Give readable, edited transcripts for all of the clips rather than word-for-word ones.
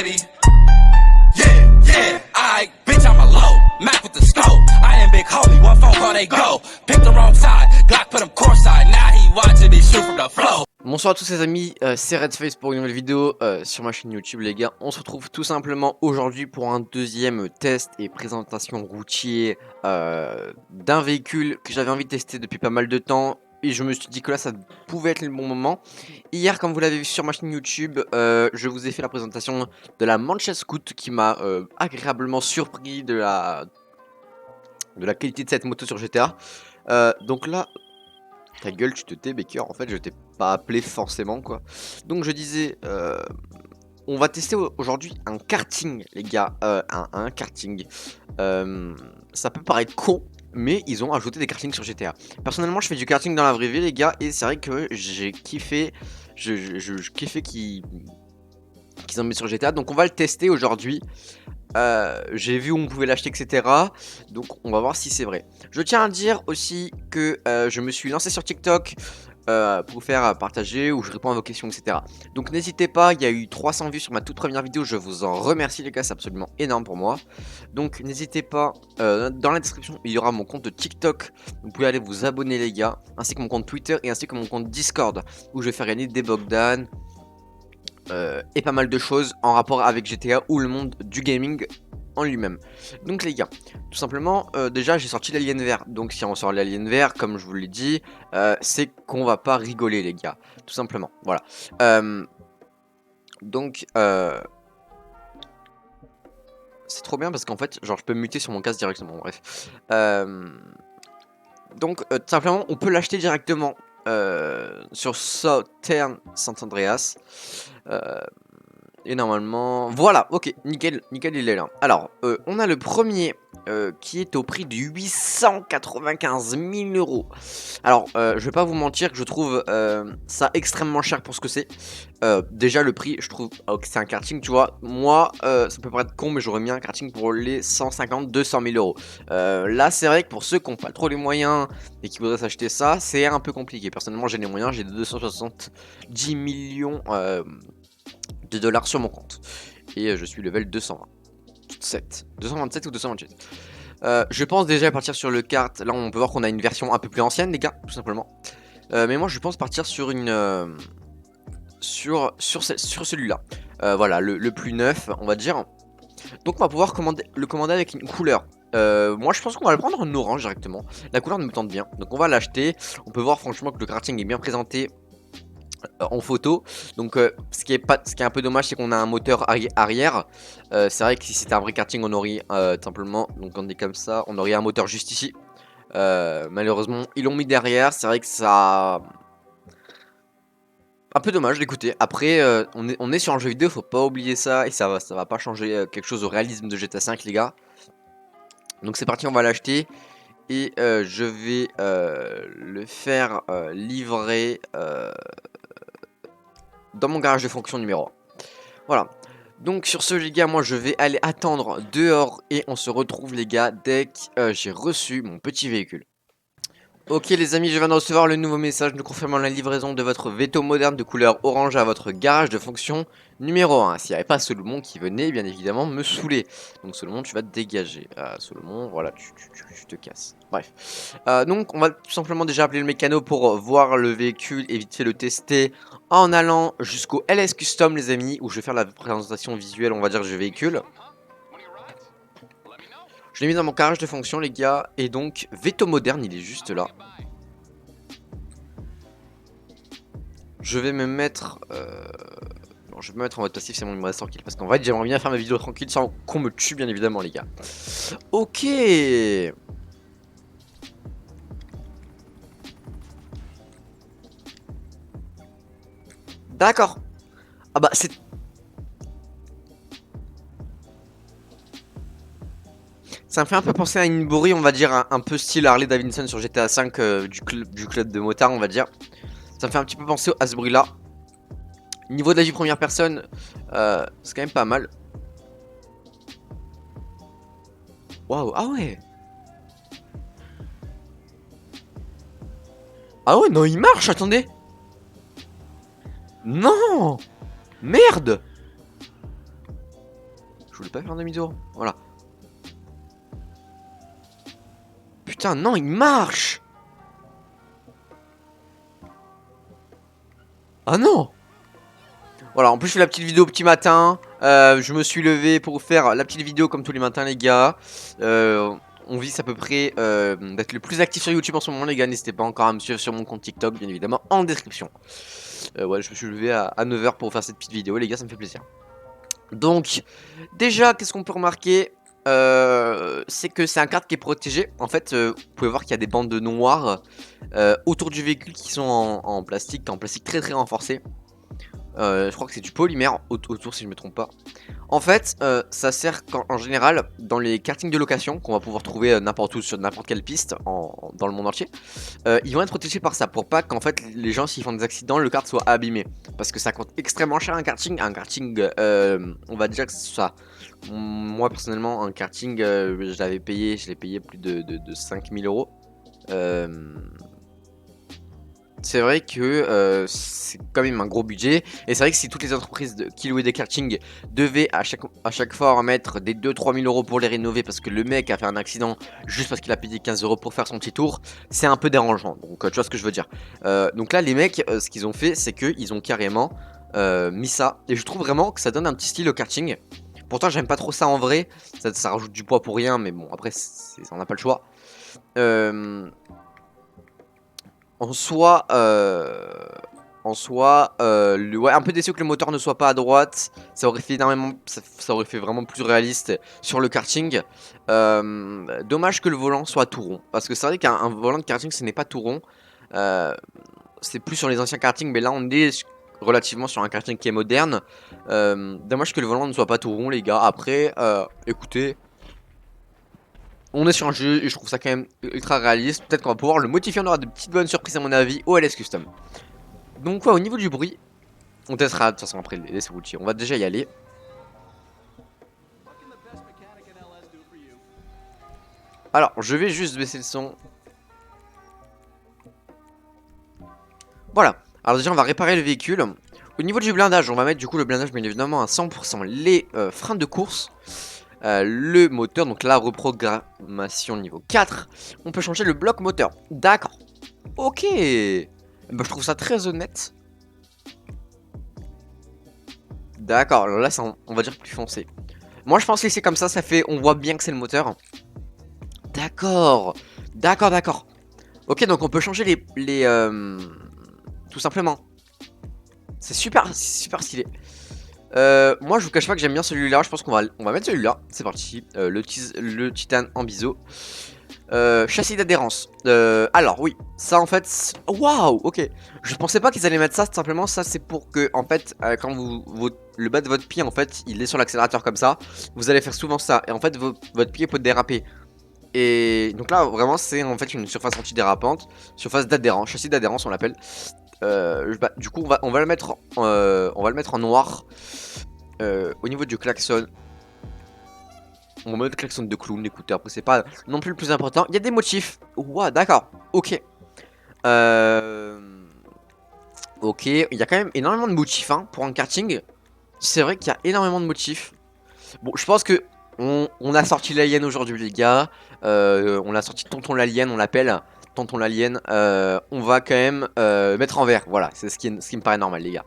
baby. Yeah, yeah, I bitch, I'm a low. Mac with the scope. I am big homie, one phone call, they go. Pick the wrong side, Glock put him courtside. Now he watching me shoot from the flow. Bonsoir à tous les amis, c'est Redface pour une nouvelle vidéo sur ma chaîne YouTube les gars. On se retrouve tout simplement aujourd'hui pour un deuxième test et présentation routier d'un véhicule que j'avais envie de tester depuis pas mal de temps. Et je me suis dit que là ça pouvait être le bon moment. Hier, comme vous l'avez vu sur ma chaîne YouTube, je vous ai fait la présentation de la Mancha Scoot qui m'a agréablement surpris de la qualité de cette moto sur GTA. Donc là, ta gueule, tu te tais, Baker. En fait, je t'ai pas appelé forcément, quoi. Donc, je disais, on va tester aujourd'hui un karting, les gars. Un karting. Ça peut paraître con, mais ils ont ajouté des kartings sur GTA. Personnellement, je fais du karting dans la vraie vie, les gars. Et c'est vrai que j'ai kiffé. Je kiffais qu'ils en mettent sur GTA. Donc, on va le tester aujourd'hui. J'ai vu où on pouvait l'acheter, etc. Donc on va voir si c'est vrai. Je tiens à dire aussi que je me suis lancé sur TikTok pour vous faire partager, où je réponds à vos questions, etc. Donc n'hésitez pas, il y a eu 300 vues sur ma toute première vidéo. Je vous en remercie les gars, c'est absolument énorme pour moi. Donc n'hésitez pas, dans la description il y aura mon compte de TikTok. Vous pouvez aller vous abonner les gars, ainsi que mon compte Twitter et ainsi que mon compte Discord, où je vais faire gagner des Bogdan. Et pas mal de choses en rapport avec GTA ou le monde du gaming en lui-même. Donc les gars, tout simplement, déjà j'ai sorti l'alien vert. Donc si on sort l'alien vert, comme je vous l'ai dit, c'est qu'on va pas rigoler les gars. Tout simplement, voilà. Donc c'est trop bien parce qu'en fait, genre je peux muter sur mon casque directement, bref. Donc tout simplement, on peut l'acheter directement sur Southern San Andreas. Et normalement, voilà, ok, nickel, nickel, il est là. Alors, on a le premier qui est au prix de 895 000 €. Alors, je vais pas vous mentir que je trouve ça extrêmement cher pour ce que c'est. Déjà, le prix, je trouve que c'est un karting, tu vois. Moi, ça peut paraître con, mais j'aurais mis un karting pour les 150-200 000 €. Là, c'est vrai que pour ceux qui n'ont pas trop les moyens et qui voudraient s'acheter ça, c'est un peu compliqué. Personnellement, j'ai les moyens, j'ai 270 millions de dollars sur mon compte. Et je suis level 227. 227 ou 228. Je pense déjà partir sur le kart. Là, on peut voir qu'on a une version un peu plus ancienne, les gars, tout simplement. Mais moi, je pense partir sur une... sur celui-là. Voilà, le plus neuf, on va dire. Donc, on va pouvoir le commander avec une couleur. Moi, je pense qu'on va le prendre en orange directement. La couleur me tente bien. Donc, on va l'acheter. On peut voir franchement que le karting est bien présenté en photo. Donc ce qui est un peu dommage, c'est qu'on a un moteur arrière. C'est vrai que si c'était un vrai karting, on aurait simplement, donc on est comme ça, on aurait un moteur juste ici. Malheureusement ils l'ont mis derrière. C'est vrai que ça un peu dommage d'écouter. Après on est sur un jeu vidéo, faut pas oublier ça. Et ça va pas changer quelque chose au réalisme de GTA 5 les gars. Donc c'est parti, on va l'acheter. Et je vais le faire livrer dans mon garage de fonction numéro 1. Voilà. Donc sur ce les gars, moi je vais aller attendre dehors et on se retrouve les gars dès que j'ai reçu mon petit véhicule. Ok les amis, je viens de recevoir le nouveau message nous confirmant la livraison de votre Veto moderne de couleur orange à votre garage de fonction numéro 1. S'il n'y avait pas Solomon qui venait bien évidemment me saouler. Donc Solomon tu vas te dégager. Solomon voilà tu te casses. Bref. Donc on va tout simplement déjà appeler le mécano pour voir le véhicule et vite fait le tester en allant jusqu'au LS Custom les amis, où je vais faire la présentation visuelle on va dire du véhicule. Je l'ai mis dans mon garage de fonction les gars. Et donc Veto moderne il est juste là. Je vais me mettre bon, je vais me mettre en mode passif, c'est bon, il me reste tranquille. Parce qu'en fait j'aimerais bien faire ma vidéo tranquille sans qu'on me tue bien évidemment les gars. Ok. D'accord. Ah bah c'est... Ça me fait un peu penser à une bourrie, on va dire, un peu style Harley Davidson sur GTA 5 du club de motard, on va dire. Ça me fait un petit peu penser à ce bruit-là. Niveau de la vue première personne, c'est quand même pas mal. Waouh, ah ouais. Ah ouais, non, il marche, attendez. Non. Merde. Je voulais pas faire un demi-tour. Voilà. Putain, non, il marche. Ah non. Voilà, en plus je fais la petite vidéo petit matin. Je me suis levé pour faire la petite vidéo comme tous les matins les gars. On vise à peu près d'être le plus actif sur YouTube en ce moment les gars. N'hésitez pas encore à me suivre sur mon compte TikTok bien évidemment en description. Ouais, je me suis levé à 9 h pour faire cette petite vidéo les gars, ça me fait plaisir. Donc déjà qu'est-ce qu'on peut remarquer, c'est que c'est un kart qui est protégé. En fait vous pouvez voir qu'il y a des bandes noires autour du véhicule qui sont en plastique très très renforcé. Je crois que c'est du polymère autour si je me trompe pas. En fait ça sert en général dans les kartings de location qu'on va pouvoir trouver n'importe où sur n'importe quelle piste dans le monde entier. Ils vont être protégés par ça pour pas qu'en fait les gens s'ils font des accidents le kart soit abîmé. Parce que ça coûte extrêmement cher un karting. On va dire que ça. Moi personnellement un karting je l'ai payé plus de 5000 €. C'est vrai que c'est quand même un gros budget. Et c'est vrai que si toutes les entreprises qui louaient des kartings devaient à chaque fois remettre des 2-3 000 € pour les rénover parce que le mec a fait un accident juste parce qu'il a payé 15 € pour faire son petit tour, c'est un peu dérangeant. Donc tu vois ce que je veux dire. Donc là les mecs ce qu'ils ont fait c'est qu'ils ont carrément mis ça. Et je trouve vraiment que ça donne un petit style au karting. Pourtant j'aime pas trop ça en vrai. Ça rajoute du poids pour rien. Mais bon après on n'a pas le choix. En soi, ouais, un peu déçu que le moteur ne soit pas à droite. Ça aurait fait énormément, ça aurait fait vraiment plus réaliste sur le karting. Dommage que le volant soit tout rond, parce que c'est vrai qu'un volant de karting, ce n'est pas tout rond. C'est plus sur les anciens kartings, mais là on est relativement sur un karting qui est moderne. Dommage que le volant ne soit pas tout rond, les gars. Après, écoutez. On est sur un jeu et je trouve ça quand même ultra réaliste. Peut-être qu'on va pouvoir le modifier, on aura de petites bonnes surprises à mon avis au LS Custom. Donc ouais, au niveau du bruit, on testera de toute façon après les routiers. On va déjà y aller. Alors, je vais juste baisser le son. Voilà. Alors déjà, on va réparer le véhicule. Au niveau du blindage, on va mettre du coup le blindage bien évidemment à 100%. Les freins de course. Le moteur, donc la reprogrammation niveau 4. On peut changer le bloc moteur. D'accord. Ok. Bah, je trouve ça très honnête. D'accord, alors là c'est on va dire plus foncé. Moi je pense laisser comme ça fait, on voit bien que c'est le moteur. D'accord. D'accord. Ok, donc on peut changer tout simplement. C'est super stylé. Moi je vous cache pas que j'aime bien celui-là. Je pense qu'on va mettre celui-là. C'est parti. Le titane en biseau. Châssis d'adhérence. Alors oui, ça en fait. Waouh, ok. Je pensais pas qu'ils allaient mettre ça. Tout simplement, ça c'est pour que en fait, quand le bas de votre pied en fait, il est sur l'accélérateur comme ça. Vous allez faire souvent ça. Et en fait, votre pied peut déraper. Et donc là, vraiment, c'est en fait une surface antidérapante, surface d'adhérence, châssis d'adhérence, on l'appelle. Du coup, on va le mettre en noir. Au niveau du klaxon, on va mettre le klaxon de clown. Écoutez, après, c'est pas non plus le plus important. Il y a des motifs. Ouah, d'accord. Ok. Ok. Il y a quand même énormément de motifs hein, pour un karting. C'est vrai qu'il y a énormément de motifs. Bon, je pense que on a sorti l'alien aujourd'hui, les gars. On a sorti Tonton l'alien, on l'appelle. Tonton l'alien. On va quand même mettre en vert. Voilà, c'est ce qui me paraît normal, les gars.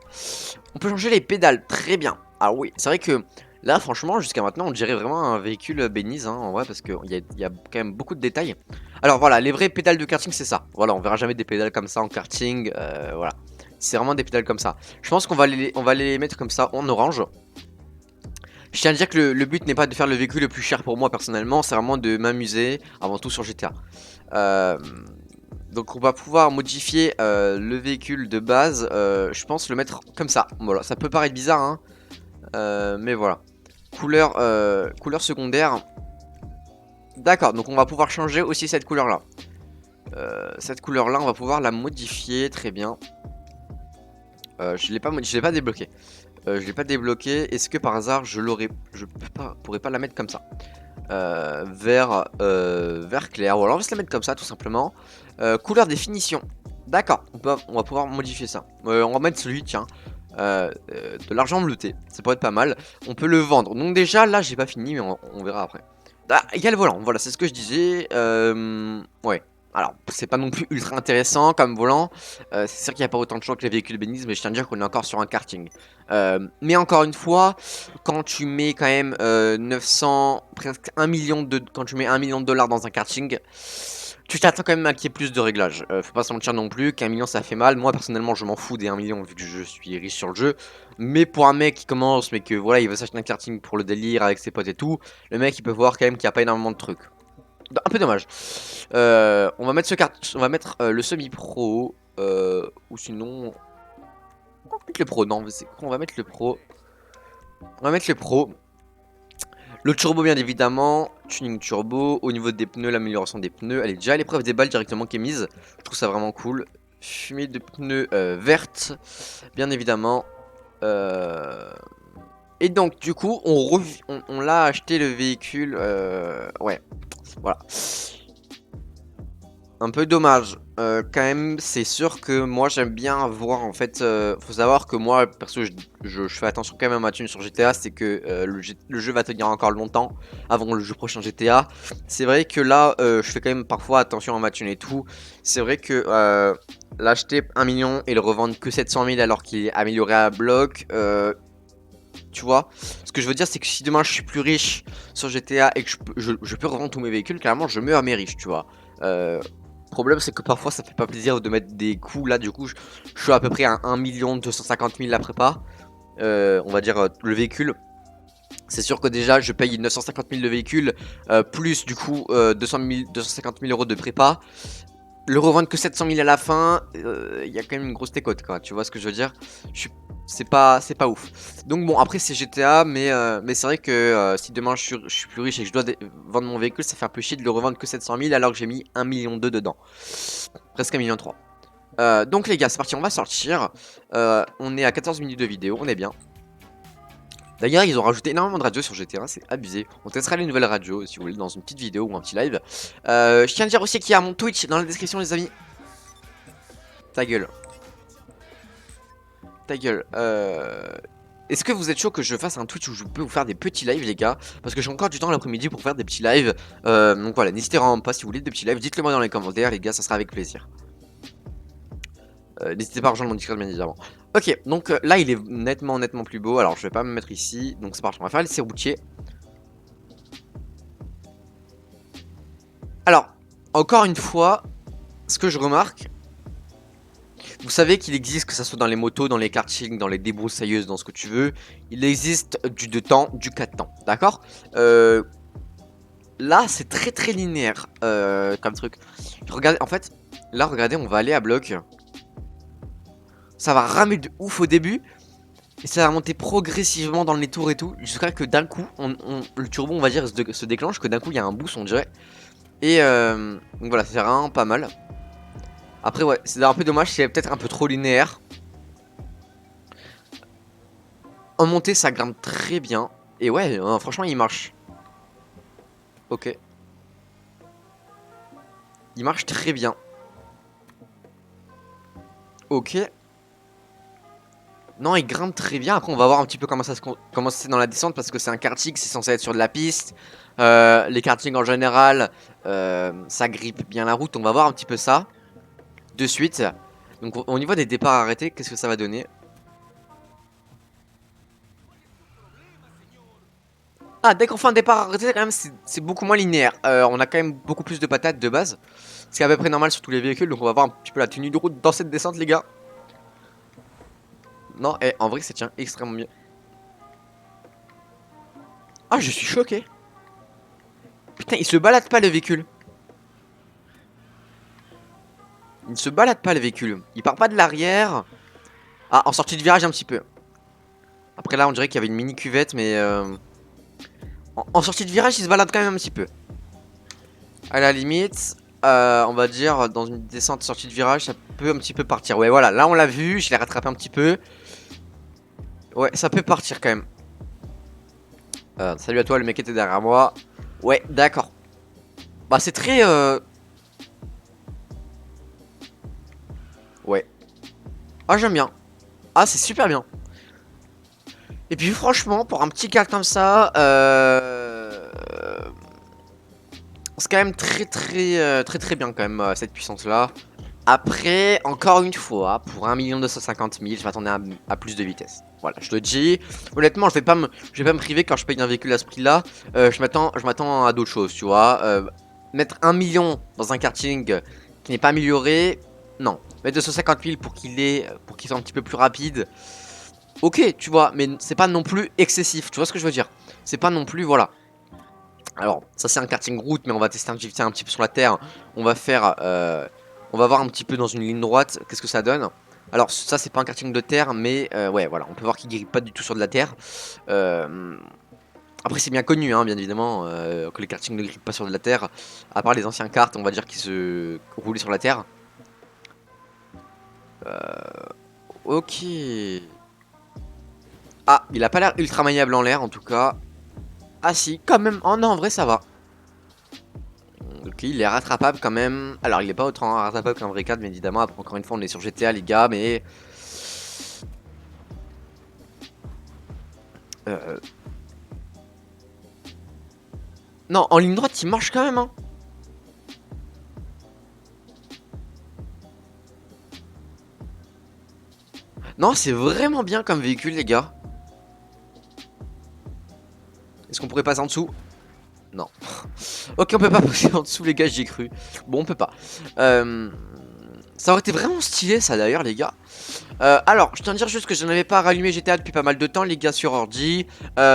On peut changer les pédales, très bien. Ah oui, c'est vrai que là, franchement, jusqu'à maintenant, on dirait vraiment un véhicule Beniz, hein, en vrai, parce qu'il y a quand même beaucoup de détails. Alors voilà, les vraies pédales de karting, c'est ça. Voilà, on verra jamais des pédales comme ça en karting. Voilà, c'est vraiment des pédales comme ça. Je pense qu'on va les mettre comme ça en orange. Je tiens à dire que le but n'est pas de faire le véhicule le plus cher pour moi personnellement, c'est vraiment de m'amuser avant tout sur GTA. Donc on va pouvoir modifier le véhicule de base, je pense le mettre comme ça. Voilà, ça peut paraître bizarre hein, mais voilà. Couleur secondaire. D'accord, donc on va pouvoir changer aussi cette couleur là. Cette couleur là on va pouvoir la modifier, très bien. Je l'ai pas débloqué. Je l'ai pas débloqué. Est-ce que par hasard je pourrais pas la mettre comme ça, vert clair. Ou alors on va se la mettre comme ça tout simplement. Couleur définition. D'accord, on va pouvoir modifier ça. On va mettre celui, tiens. de l'argent bleuté. Ça pourrait être pas mal. On peut le vendre. Donc déjà, là, j'ai pas fini, mais on verra après. Ah, il y a le volant. Voilà, c'est ce que je disais. Ouais. Alors, c'est pas non plus ultra intéressant comme volant. C'est sûr qu'il n'y a pas autant de choix que les véhicules bénis, mais je tiens à dire qu'on est encore sur un karting. Mais encore une fois, quand tu mets quand même 900, presque 1 million de... Quand tu mets 1 million de dollars dans un karting, tu t'attends quand même à qu'il y ait plus de réglages. Faut pas se mentir non plus, qu'un million ça fait mal. Moi personnellement, je m'en fous des 1 million vu que je suis riche sur le jeu. Mais pour un mec qui commence, mais que voilà, il veut s'acheter un karting pour le délire avec ses potes et tout, le mec il peut voir quand même qu'il n'y a pas énormément de trucs. Un peu dommage. On va mettre on va mettre le semi-pro. Ou sinon. On va mettre le pro. Non, on va mettre le pro. On va mettre le pro. Le turbo, bien évidemment. Tuning turbo. Au niveau des pneus, l'amélioration des pneus. Elle est déjà à l'épreuve des balles directement qui est mise. Je trouve ça vraiment cool. Fumée de pneus verte. Bien évidemment. Et donc, du coup, on l'a acheté le véhicule. Ouais. Voilà. Un peu dommage. Quand même, c'est sûr que moi j'aime bien voir en fait. Faut savoir que moi, perso, je fais attention quand même à ma thune sur GTA. C'est que le jeu va tenir encore longtemps avant le jeu prochain GTA. C'est vrai que là, je fais quand même parfois attention à ma thune et tout. C'est vrai que l'acheter 1 million et le revendre que 700 000 alors qu'il est amélioré à bloc. Tu vois, ce que je veux dire, c'est que si demain je suis plus riche sur GTA et que je peux revendre tous mes véhicules, clairement je meurs à mes riches, tu vois. Problème, c'est que parfois ça fait pas plaisir de mettre des coûts. Là, du coup, je suis à peu près à 1 250 000 la prépa. On va dire le véhicule. C'est sûr que déjà, je paye 950 000 de véhicule, plus du coup 250 000 euros de prépa. Le revendre que 700 000 à la fin, il y a quand même une grosse décote, quoi. Tu vois ce que je veux dire? C'est pas ouf. Donc bon, après c'est GTA, mais c'est vrai que si demain je suis plus riche et que je dois vendre mon véhicule, ça fait un peu chier de le revendre que 700 000 alors que j'ai mis 1 million dedans. Presque 1 million 3. Donc les gars, c'est parti, on va sortir. On est à 14 minutes de vidéo, on est bien. D'ailleurs, ils ont rajouté énormément de radios sur GTA, c'est abusé. On testera les nouvelles radios si vous voulez dans une petite vidéo ou un petit live. Je tiens à dire aussi qu'il y a mon Twitch dans la description, les amis. Ta gueule. Ta gueule. Est-ce que vous êtes chaud que je fasse un Twitch où je peux vous faire des petits lives, les gars? Parce que j'ai encore du temps l'après-midi pour faire des petits lives. Donc voilà, n'hésitez vraiment pas si vous voulez des petits lives. Dites-le moi dans les commentaires, les gars, ça sera avec plaisir. N'hésitez pas à rejoindre mon Discord, bien évidemment. Ok, donc là, il est nettement plus beau. Alors, je vais pas me mettre ici. Donc, c'est parti, on va faire les routiers. Alors, encore une fois, ce que je remarque, vous savez qu'il existe, que ça soit dans les motos, dans les kartings, dans les débroussailleuses, dans ce que tu veux, il existe du 2 temps, du 4 temps, d'accord? Là, c'est très linéaire comme truc. Regardez, en fait, là, regardez, on va aller à bloc. Ça va ramer de ouf au début. Et ça va monter progressivement dans les tours et tout. Jusqu'à que d'un coup, le turbo, on va dire, se déclenche. Que d'un coup, il y a un boost, on dirait. Et donc voilà, c'est vraiment pas mal. Après, ouais, c'est un peu dommage. C'est peut-être un peu trop linéaire. En montée, ça grimpe très bien. Et ouais, franchement, il marche. Ok. Il marche très bien. Ok. Non, il grimpe très bien. Après, on va voir un petit peu comment c'est dans la descente. Parce que c'est un karting, c'est censé être sur de la piste. Les kartings en général, ça grippe bien la route. On va voir un petit peu ça de suite. Donc au niveau des départs arrêtés, qu'est-ce que ça va donner? Ah, dès qu'on fait un départ arrêté, quand même, c'est beaucoup moins linéaire. On a quand même beaucoup plus de patates de base. Ce qui est à peu près normal sur tous les véhicules. Donc on va voir un petit peu la tenue de route dans cette descente, les gars. Non, et en vrai, ça tient extrêmement bien. Ah, je suis choqué. Putain, il se balade pas le véhicule. Il ne se balade pas le véhicule. Il part pas de l'arrière. Ah, en sortie de virage un petit peu. Après là, on dirait qu'il y avait une mini cuvette, mais en sortie de virage, il se balade quand même un petit peu. À la limite, on va dire dans une descente sortie de virage, ça peut un petit peu partir. Ouais, voilà, là on l'a vu, je l'ai rattrapé un petit peu. Ouais, ça peut partir quand même. Salut à toi, le mec était derrière moi. Ouais, d'accord. Bah c'est très... Ouais. Ah, j'aime bien. Ah, c'est super bien. Et puis franchement, pour un petit carte comme ça, c'est quand même très bien quand même cette puissance là. Après, encore une fois, pour 1 250 000, je m'attendais à plus de vitesse. Voilà, je te dis, honnêtement, je vais pas me priver quand je paye un véhicule à ce prix-là. Je m'attends à d'autres choses, tu vois. Mettre 1 million dans un karting qui n'est pas amélioré, non. Mettre 250 000 pour qu'il soit un petit peu plus rapide, ok, tu vois, mais c'est pas non plus excessif, tu vois ce que je veux dire. C'est pas non plus, voilà. Alors, ça c'est un karting route, mais on va tester un petit peu sur la terre. On va faire, on va voir un petit peu dans une ligne droite, qu'est-ce que ça donne. Alors ça c'est pas un karting de terre, mais ouais voilà, on peut voir qu'il grippe pas du tout sur de la terre. Après c'est bien connu, hein, bien évidemment, que les kartings ne grippent pas sur de la terre, à part les anciens karts, on va dire, qui se roulaient sur la terre. Ok. Ah, il a pas l'air ultra maniable en l'air en tout cas. Ah si, quand même. Oh non, en vrai ça va. Ok, il est rattrapable quand même. Alors, il est pas autant rattrapable qu'un vrai 4, bien évidemment. Après, encore une fois, on est sur GTA, les gars, mais. Euh... Non, en ligne droite, il marche quand même, hein. Non, c'est vraiment bien comme véhicule, les gars. Est-ce qu'on pourrait passer en dessous? Non. Ok, on peut pas passer en dessous, les gars, j'y ai cru. Bon, on peut pas. Ça aurait été vraiment stylé, ça, d'ailleurs, les gars. Alors, je tiens à dire juste que je n'avais pas rallumé GTA depuis pas mal de temps, les gars, sur ordi.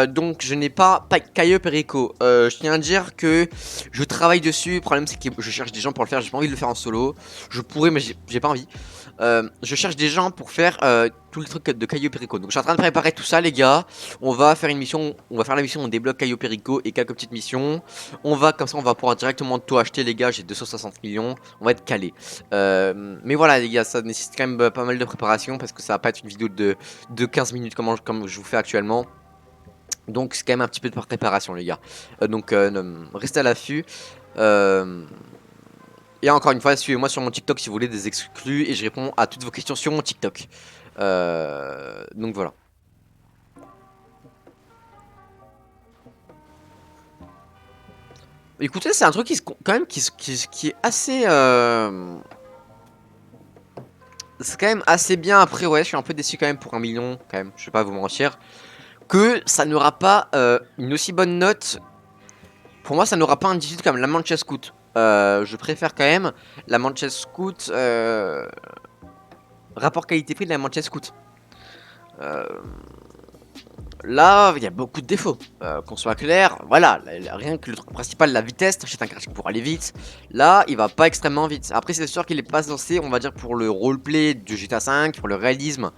Donc, je n'ai pas Caio Perico. Je tiens à dire que je travaille dessus. Le problème, c'est que je cherche des gens pour le faire. J'ai pas envie de le faire en solo. Je pourrais, mais j'ai pas envie. Je cherche des gens pour faire tous les trucs de Caio Perico. Donc, je suis en train de préparer tout ça, les gars. On va faire une mission. On va faire la mission. On débloque Caio Perico et quelques petites missions. On va, comme ça, on va pouvoir directement tout acheter, les gars. J'ai 260 millions. On va être calé. Mais voilà, les gars, ça nécessite quand même pas mal de préparation parce que ça va pas être une vidéo de 15 minutes comme je vous fais actuellement. Donc c'est quand même un petit peu de préparation, les gars. Donc restez à l'affût. Et encore une fois, suivez-moi sur mon TikTok si vous voulez des exclus et je réponds à toutes vos questions sur mon TikTok. Donc voilà. Écoutez, c'est un truc quand même qui est assez... C'est quand même assez bien. Après, ouais, je suis un peu déçu quand même pour 1 million, quand même, je vais pas vous mentir. Que ça n'aura pas une aussi bonne note. Pour moi, ça n'aura pas un 18 comme la Manchester Scoot. Je préfère quand même la Manchester Scoot. Rapport qualité-prix de la Manchester Scoot. Là, il y a beaucoup de défauts. Qu'on soit clair, voilà, rien que le truc principal, la vitesse, t'achètes un karting pour aller vite. Là, il va pas extrêmement vite. Après, c'est sûr qu'il est pas censé, on va dire, pour le roleplay du GTA V, pour le réalisme,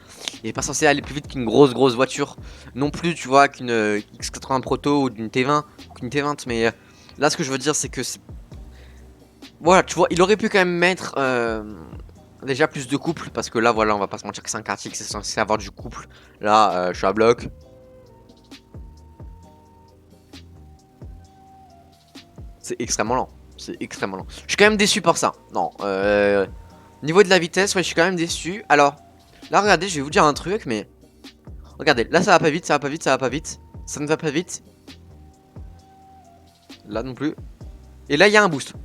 il est pas censé aller plus vite qu'une grosse voiture. Non plus, tu vois, qu'une X80 Proto ou d'une T20, qu'une T20. Mais là, ce que je veux dire, c'est que voilà, tu vois, il aurait pu quand même mettre déjà plus de couple, parce que là, voilà, on va pas se mentir que c'est un karting, c'est censé avoir du couple. Là, je suis à bloc. C'est extrêmement lent. C'est extrêmement lent. Je suis quand même déçu par ça. Non. Niveau de la vitesse, ouais, je suis quand même déçu. Alors, là, regardez, je vais vous dire un truc, mais... Regardez, là, ça va pas vite, ça va pas vite, ça va pas vite. Ça ne va pas vite. Là non plus. Et là, il y a un boost.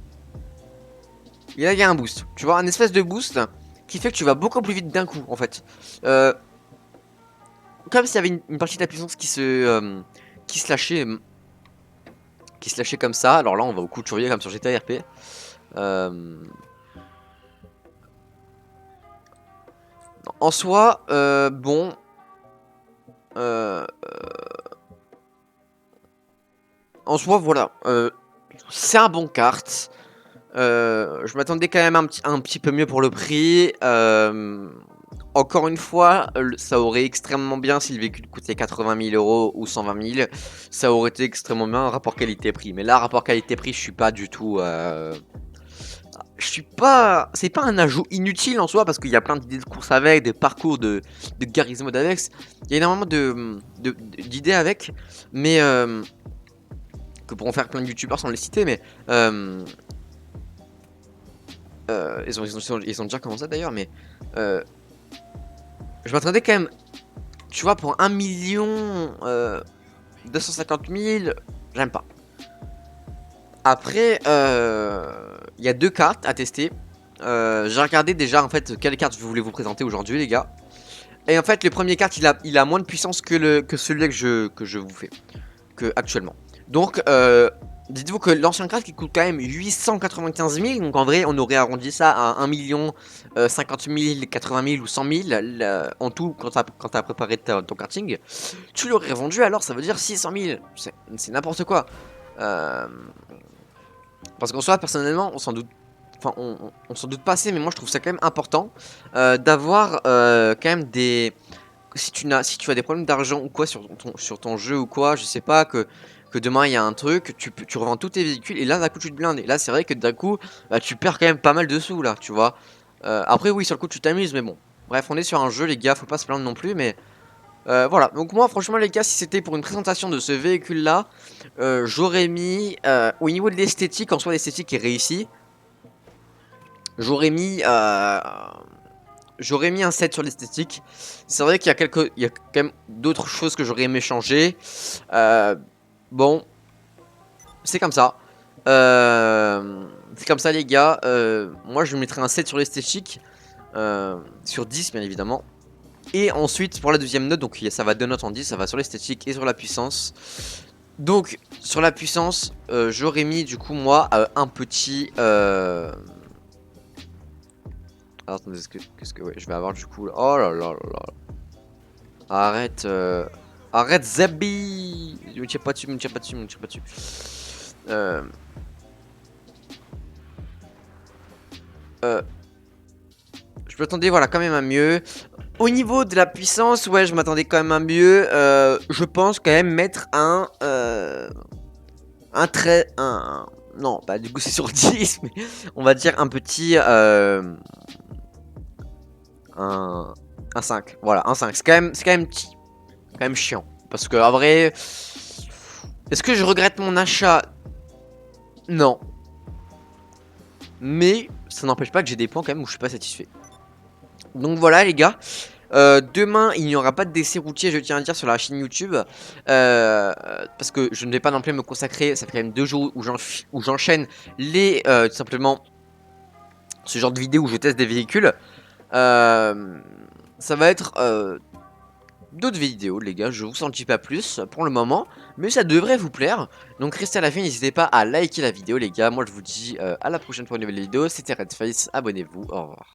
Et là, il y a un boost. Tu vois, un espèce de boost qui fait que tu vas beaucoup plus vite d'un coup, en fait. Comme s'il y avait une partie de la puissance qui se lâchait. Qui se lâchait comme ça. Alors là, on va au couturier comme sur GTA RP. En soi, bon. En soi, voilà. C'est un bon kart. Je m'attendais quand même un petit peu mieux pour le prix. Encore une fois, ça aurait extrêmement bien si le véhicule coûtait 80 000 euros ou 120 000. Ça aurait été extrêmement bien, rapport qualité-prix. Mais là, rapport qualité-prix, je suis pas du tout... Je suis pas... C'est pas un ajout inutile en soi, parce qu'il y a plein d'idées de course avec, des parcours de Garry's Mod avec. Il y a énormément d'idées avec, mais... que pourront faire plein de youtubeurs sans les citer, mais... ils ont déjà commencé d'ailleurs, mais... je m'attendais quand même tu vois, pour 1 250 000, j'aime pas. Après, il y a 2 cartes à tester. J'ai regardé déjà en fait quelle carte je voulais vous présenter aujourd'hui, les gars. Et en fait, le premier carte, il a moins de puissance que celui que je vous fais actuellement. Donc, dites-vous que l'ancien carte qui coûte quand même 895 000. Donc en vrai, on aurait arrondi ça à 1 50 000, 80 000 ou 100 000 en tout quand t'as préparé ton karting. Tu l'aurais vendu alors, ça veut dire 600 000. C'est n'importe quoi. Parce qu'en soi, personnellement, on s'en doute. Enfin, on s'en doute pas assez, mais moi je trouve ça quand même important d'avoir quand même des. Si tu as des problèmes d'argent ou quoi sur ton jeu ou quoi, je sais pas, que demain il y a un truc, tu revends tous tes véhicules et là d'un coup tu te blindes. Et là c'est vrai que d'un coup bah, tu perds quand même pas mal de sous là, tu vois. Après oui, sur le coup tu t'amuses, mais bon. Bref, on est sur un jeu les gars, faut pas se plaindre non plus, mais voilà. Donc moi franchement les gars, si c'était pour une présentation de ce véhicule là, j'aurais mis au niveau de l'esthétique, en soi l'esthétique est réussie. J'aurais mis un 7 sur l'esthétique. C'est vrai qu'il y a il y a quand même d'autres choses que j'aurais aimé changer. Bon, c'est comme ça. C'est comme ça les gars. Moi je mettrais un 7 sur l'esthétique. Sur 10 bien évidemment. Et ensuite pour la deuxième note, donc ça va 2 notes en 10, ça va sur l'esthétique et sur la puissance. Donc sur la puissance, j'aurais mis du coup moi un petit... Alors, attendez, qu'est-ce que ouais, je vais avoir du coup là. Oh là là là là. Arrête, arrête Zabi. Me tire pas dessus, me tire pas dessus, me tire pas dessus. Je m'attendais voilà quand même à mieux. Au niveau de la puissance, ouais, je m'attendais quand même à mieux. Je pense quand même mettre un trait, non, bah du coup c'est sur 10, mais on va dire un petit un 5. Voilà, un 5. C'est quand même petit. Quand même chiant. Parce que en vrai, est-ce que je regrette mon achat? Non. Mais ça n'empêche pas que j'ai des points quand même où je suis pas satisfait. Donc voilà les gars. Demain il n'y aura pas de décès routier, je tiens à dire, sur la chaîne YouTube. Parce que je ne vais pas non plus me consacrer. Ça fait quand même 2 jours où j'enchaîne les tout simplement ce genre de vidéo où je teste des véhicules. Ça va être d'autres vidéos les gars, je vous en dis pas plus pour le moment, mais ça devrait vous plaire. Donc restez à la fin, n'hésitez pas à liker la vidéo les gars. Moi je vous dis à la prochaine pour une nouvelle vidéo. C'était Redface, abonnez-vous, au revoir.